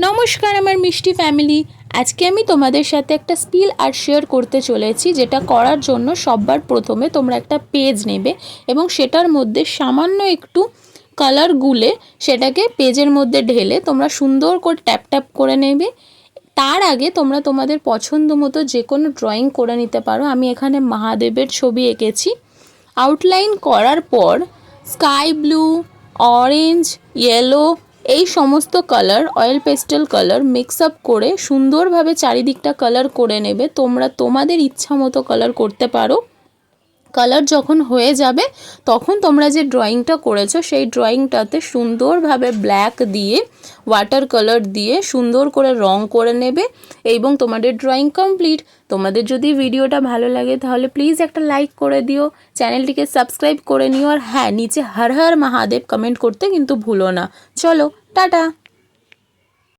নমস্কার আমার মিষ্টি ফ্যামিলি। আজকে আমি তোমাদের সাথে একটা স্পিল আর্ট শেয়ার করতে চলেছি, যেটা করার জন্য সবার প্রথমে তোমরা একটা পেজ নেবে এবং সেটার মধ্যে সামান্য একটু কালার গুলে সেটাকে পেজের মধ্যে ঢেলে তোমরা সুন্দর করে ট্যাপ ট্যাপ করে নেবে। তার আগে তোমরা তোমাদের পছন্দ মতো যে কোনো ড্রয়িং করে নিতে পারো। আমি এখানে মহাদেবের ছবি এঁকেছি। আউটলাইন করার পর স্কাই ব্লু, অরেঞ্জ, ইয়েলো এই সমস্ত colour oil pastel colour mix up করে সুন্দরভাবে চারিদিকটা কালার করে নেবে। তোমরা তোমাদের ইচ্ছা মতো কালার করতে পারো। কালার যখন হয়ে যাবে তখন তোমরা যে ড্রয়িংটা করেছো সেই ড্রয়িংটাতে সুন্দরভাবে ব্ল্যাক দিয়ে ওয়াটার কালার দিয়ে সুন্দর করে রং করে নেবে এবং তোমাদের ড্রয়িং কমপ্লিট। তোমাদের যদি ভিডিওটা ভালো লাগে তাহলে প্লিজ একটা লাইক করে দিও, চ্যানেলটিকে সাবস্ক্রাইব করে নিও, আর হ্যাঁ, নিচে হর হর মহাদেব কমেন্ট করতে কিন্তু ভুলো না। চলো টাটা।